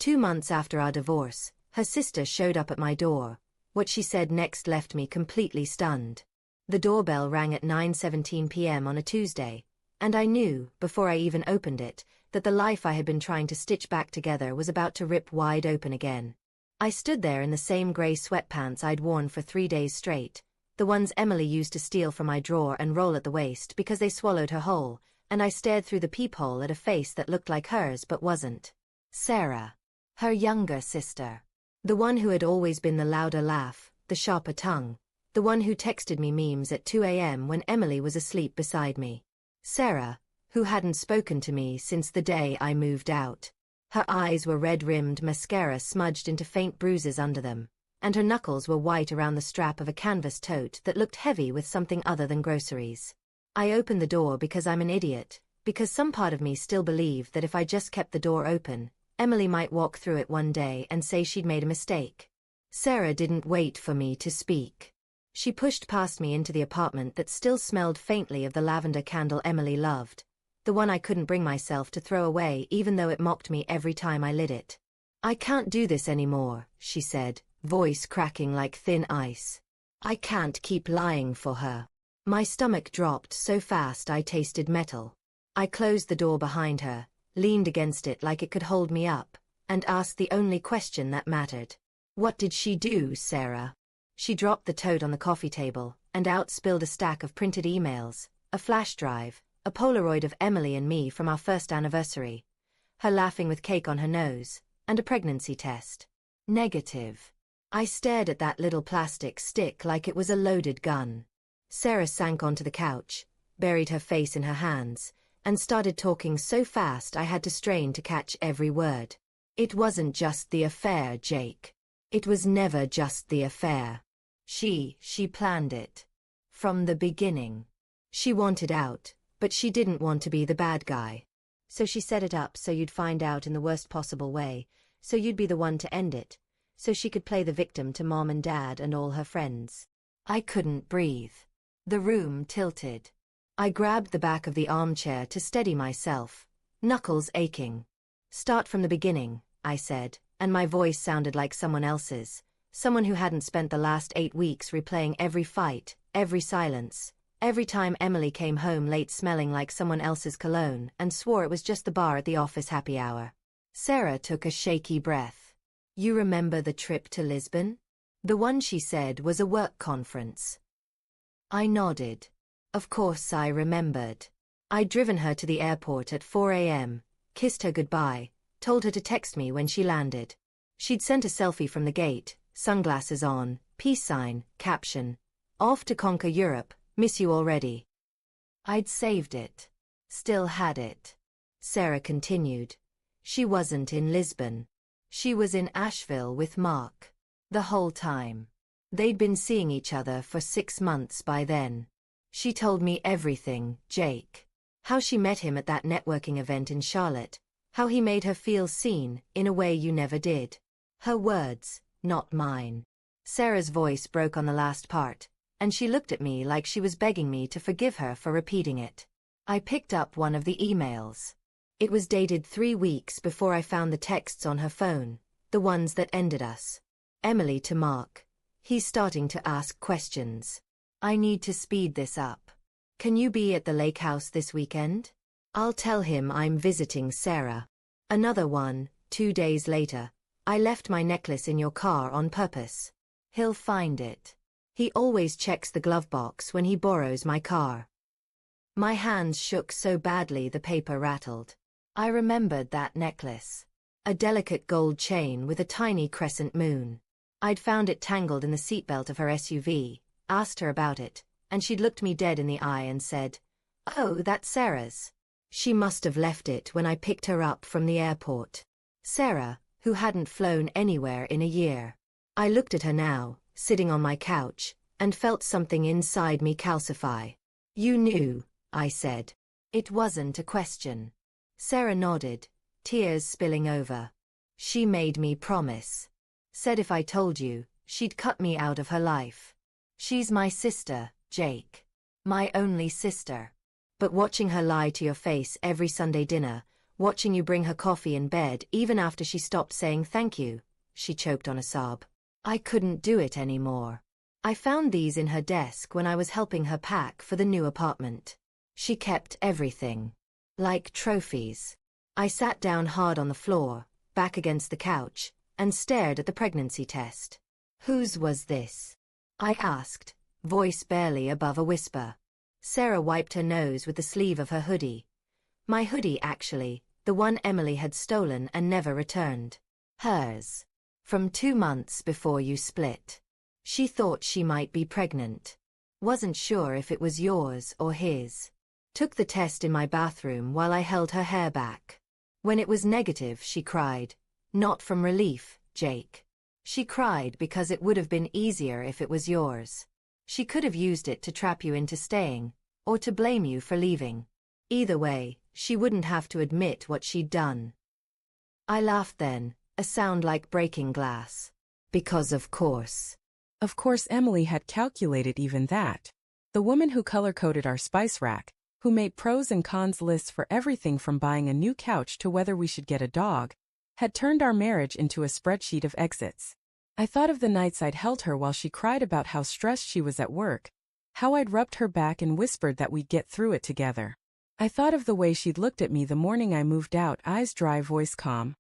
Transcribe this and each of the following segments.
2 months after our divorce, her sister showed up at my door. What she said next left me completely stunned. The doorbell rang at 9:17 p.m. on a Tuesday, and I knew, before I even opened it, that the life I had been trying to stitch back together was about to rip wide open again. I stood there in the same gray sweatpants I'd worn for 3 days straight, the ones Emily used to steal from my drawer and roll at the waist because they swallowed her whole, and I stared through the peephole at a face that looked like hers but wasn't. Sarah. Her younger sister. The one who had always been the louder laugh, the sharper tongue, the one who texted me memes at 2 a.m. when Emily was asleep beside me. Sarah, who hadn't spoken to me since the day I moved out. Her eyes were red-rimmed, mascara smudged into faint bruises under them, and her knuckles were white around the strap of a canvas tote that looked heavy with something other than groceries. I opened the door because I'm an idiot, because some part of me still believed that if I just kept the door open, Emily might walk through it one day and say she'd made a mistake. Sarah didn't wait for me to speak. She pushed past me into the apartment that still smelled faintly of the lavender candle Emily loved, the one I couldn't bring myself to throw away even though it mocked me every time I lit it. "I can't do this anymore," she said, voice cracking like thin ice. "I can't keep lying for her." My stomach dropped so fast I tasted metal. I closed the door behind her, leaned against it like it could hold me up, and asked the only question that mattered. "What did she do, Sarah?" She dropped the tote on the coffee table, and out spilled a stack of printed emails, a flash drive, a Polaroid of Emily and me from our first anniversary, her laughing with cake on her nose, and a pregnancy test. Negative. I stared at that little plastic stick like it was a loaded gun. Sarah sank onto the couch, buried her face in her hands, and started talking so fast I had to strain to catch every word. "It wasn't just the affair, Jake. It was never just the affair. She planned it. From the beginning. She wanted out, but she didn't want to be the bad guy. So she set it up so you'd find out in the worst possible way, so you'd be the one to end it, so she could play the victim to Mom and Dad and all her friends." I couldn't breathe. The room tilted. I grabbed the back of the armchair to steady myself, knuckles aching. "Start from the beginning," I said, and my voice sounded like someone else's, someone who hadn't spent the last 8 weeks replaying every fight, every silence, every time Emily came home late smelling like someone else's cologne and swore it was just the bar at the office happy hour. Sarah took a shaky breath. "You remember the trip to Lisbon?" The one she said was a work conference. I nodded. Of course I remembered. I'd driven her to the airport at 4 a.m., kissed her goodbye, told her to text me when she landed. She'd sent a selfie from the gate, sunglasses on, peace sign, caption, "Off to conquer Europe, miss you already." I'd saved it. Still had it. Sarah continued. She wasn't in Lisbon. She was in Asheville with Mark. The whole time. They'd been seeing each other for 6 months by then. She told me everything, Jake. How she met him at that networking event in Charlotte. How he made her feel seen, in a way you never did. Her words, not mine. Sarah's voice broke on the last part, and she looked at me like she was begging me to forgive her for repeating it. I picked up one of the emails. It was dated 3 weeks before I found the texts on her phone, the ones that ended us. Emily to Mark. "He's starting to ask questions. I need to speed this up. Can you be at the lake house this weekend? I'll tell him I'm visiting Sarah." Another one, 2 days later. "I left my necklace in your car on purpose. He'll find it. He always checks the glove box when he borrows my car." My hands shook so badly the paper rattled. I remembered that necklace. A delicate gold chain with a tiny crescent moon. I'd found it tangled in the seatbelt of her SUV, asked her about it, and she'd looked me dead in the eye and said, "Oh, that's Sarah's." She must have left it when I picked her up from the airport. Sarah, who hadn't flown anywhere in a year. I looked at her now, sitting on my couch, and felt something inside me calcify. "You knew," I said. It wasn't a question. Sarah nodded, tears spilling over. "She made me promise. Said if I told you, she'd cut me out of her life. She's my sister, Jake. My only sister. But watching her lie to your face every Sunday dinner, Watching you bring her coffee in bed even after she stopped saying thank you, she choked on a sob. I couldn't do it anymore. I found these in her desk when I was helping her pack for the new apartment. She kept everything. Like trophies. I sat down hard on the floor, back against the couch, and stared at the pregnancy test. Whose was this? I asked, voice barely above a whisper. Sarah wiped her nose with the sleeve of her hoodie. My hoodie actually, the one Emily had stolen and never returned. Hers. From 2 months before you split. She thought she might be pregnant. Wasn't sure if it was yours or his. Took the test in my bathroom while I held her hair back. When it was negative, she cried. Not from relief, Jake. She cried because it would have been easier if it was yours. She could have used it to trap you into staying, or to blame you for leaving. Either way, she wouldn't have to admit what she'd done. I laughed then, a sound like breaking glass. Because of course. Of course Emily had calculated even that. The woman who color-coded our spice rack, who made pros and cons lists for everything from buying a new couch to whether we should get a dog, had turned our marriage into a spreadsheet of exits. I thought of the nights I'd held her while she cried about how stressed she was at work, how I'd rubbed her back and whispered that we'd get through it together. I thought of the way she'd looked at me the morning I moved out, eyes dry, voice calm.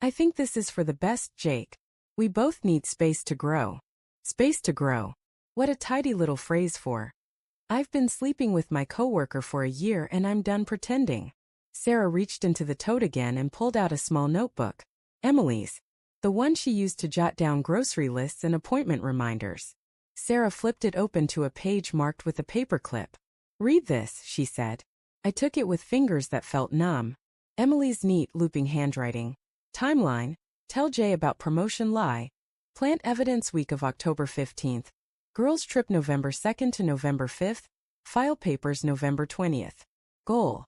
I think this is for the best, Jake. We both need space to grow. Space to grow. What a tidy little phrase for. I've been sleeping with my coworker for a year and I'm done pretending. Sarah reached into the tote again and pulled out a small notebook. Emily's. The one she used to jot down grocery lists and appointment reminders. Sarah flipped it open to a page marked with a paperclip. Read this, she said. I took it with fingers that felt numb. Emily's neat, looping handwriting. Timeline. Tell Jay about promotion lie. Plant evidence week of October 15th. Girls trip November 2nd to November 5th. File papers November 20th. Goal.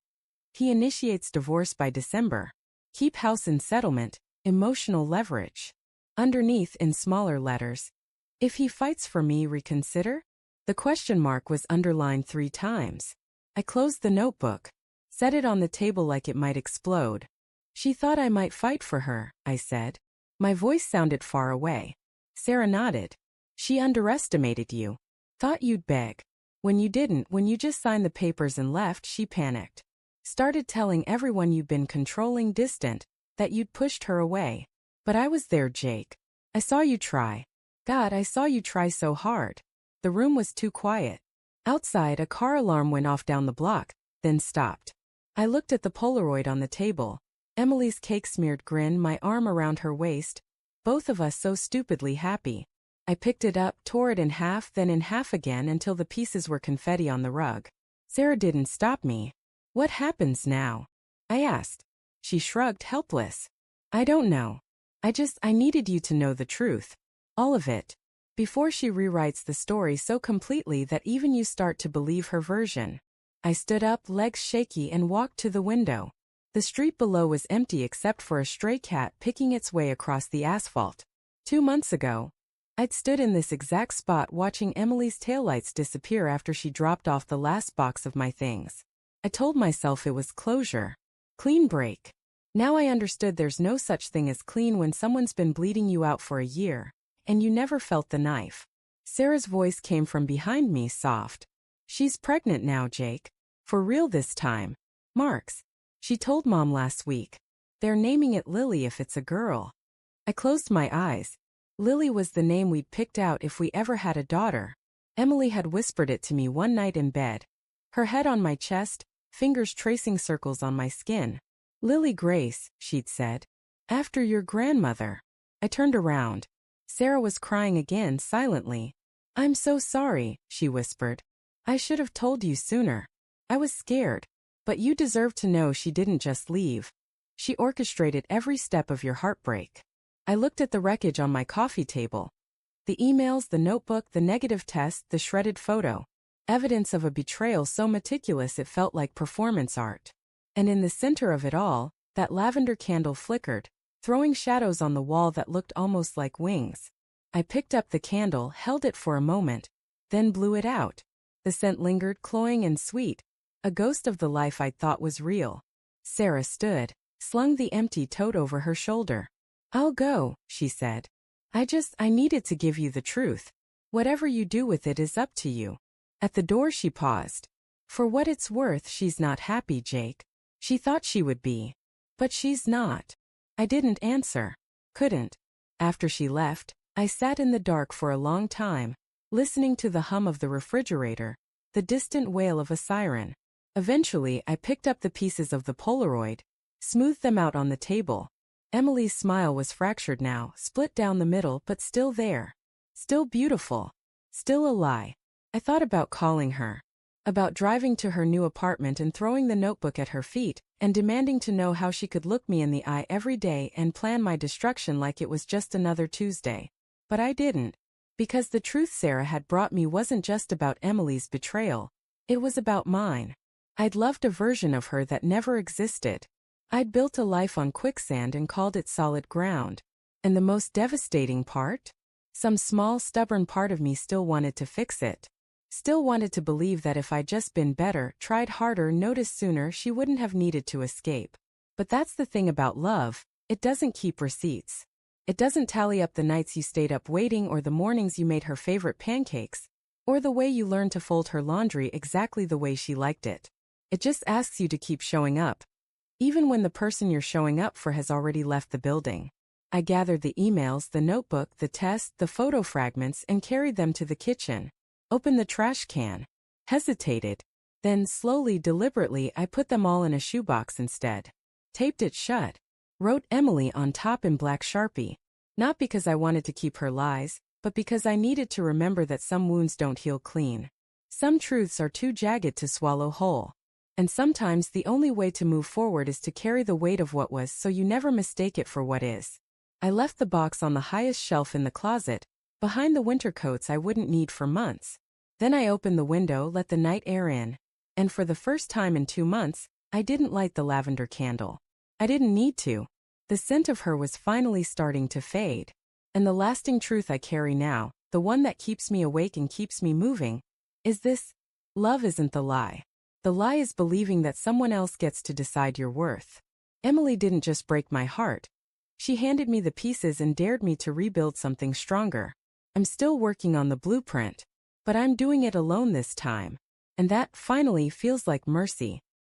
He initiates divorce by December. Keep house in settlement. Emotional leverage. Underneath in smaller letters. If he fights for me, reconsider? The question mark was underlined 3 times. I closed the notebook. Set it on the table like it might explode. She thought I might fight for her, I said. My voice sounded far away. Sarah nodded. She underestimated you. Thought you'd beg. When you didn't, when you just signed the papers and left, she panicked. Started telling everyone you'd been controlling, distant, that you'd pushed her away. But I was there, Jake. I saw you try. God, I saw you try so hard. The room was too quiet. Outside, a car alarm went off down the block, then stopped. I looked at the Polaroid on the table. Emily's cake-smeared grin, my arm around her waist. Both of us so stupidly happy. I picked it up, tore it in half, then in half again until the pieces were confetti on the rug. Sarah didn't stop me. What happens now? I asked. She shrugged, helpless. I don't know. I needed you to know the truth. All of it. Before she rewrites the story so completely that even you start to believe her version. I stood up, legs shaky, and walked to the window. The street below was empty except for a stray cat picking its way across the asphalt. 2 months ago, I'd stood in this exact spot watching Emily's taillights disappear after she dropped off the last box of my things. I told myself it was closure. Clean break. Now I understood there's no such thing as clean when someone's been bleeding you out for a year, and you never felt the knife. Sarah's voice came from behind me, soft. She's pregnant now, Jake. For real this time. Marks. She told Mom last week. They're naming it Lily if it's a girl. I closed my eyes. Lily was the name we'd picked out if we ever had a daughter. Emily had whispered it to me one night in bed. Her head on my chest, fingers tracing circles on my skin. Lily Grace, she'd said. After your grandmother. I turned around. Sarah was crying again, silently. I'm so sorry, she whispered. I should have told you sooner. I was scared. But you deserve to know she didn't just leave. She orchestrated every step of your heartbreak. I looked at the wreckage on my coffee table. The emails, the notebook, the negative test, the shredded photo. Evidence of a betrayal so meticulous it felt like performance art. And in the center of it all, that lavender candle flickered, throwing shadows on the wall that looked almost like wings. I picked up the candle, held it for a moment, then blew it out. The scent lingered, cloying and sweet, a ghost of the life I'd thought was real. Sarah stood, slung the empty tote over her shoulder. "I'll go," she said. I needed to give you the truth. Whatever you do with it is up to you." At the door she paused. "For what it's worth, she's not happy, Jake. She thought she would be. But she's not." I didn't answer. Couldn't. After she left, I sat in the dark for a long time, listening to the hum of the refrigerator, the distant wail of a siren. Eventually, I picked up the pieces of the Polaroid, smoothed them out on the table. Emily's smile was fractured now, split down the middle, but still there. Still beautiful. Still a lie. I thought about calling her. About driving to her new apartment and throwing the notebook at her feet, and demanding to know how she could look me in the eye every day and plan my destruction like it was just another Tuesday. But I didn't. Because the truth Sarah had brought me wasn't just about Emily's betrayal. It was about mine. I'd loved a version of her that never existed. I'd built a life on quicksand and called it solid ground. And the most devastating part? Some small, stubborn part of me still wanted to fix it. Still wanted to believe that if I'd just been better, tried harder, noticed sooner, she wouldn't have needed to escape. But that's the thing about love, it doesn't keep receipts. It doesn't tally up the nights you stayed up waiting or the mornings you made her favorite pancakes, or the way you learned to fold her laundry exactly the way she liked it. It just asks you to keep showing up, even when the person you're showing up for has already left the building. I gathered the emails, the notebook, the test, the photo fragments, and carried them to the kitchen. Opened the trash can. Hesitated. Then slowly, deliberately, I put them all in a shoebox instead. Taped it shut. Wrote Emily on top in black Sharpie. Not because I wanted to keep her lies, but because I needed to remember that some wounds don't heal clean. Some truths are too jagged to swallow whole. And sometimes the only way to move forward is to carry the weight of what was so you never mistake it for what is. I left the box on the highest shelf in the closet, behind the winter coats I wouldn't need for months. Then I opened the window, let the night air in. And for the first time in 2 months, I didn't light the lavender candle. I didn't need to. The scent of her was finally starting to fade. And the lasting truth I carry now, the one that keeps me awake and keeps me moving, is this: love isn't the lie. The lie is believing that someone else gets to decide your worth. Emily didn't just break my heart. She handed me the pieces and dared me to rebuild something stronger. I'm still working on the blueprint, but I'm doing it alone this time. And that, finally, feels like mercy.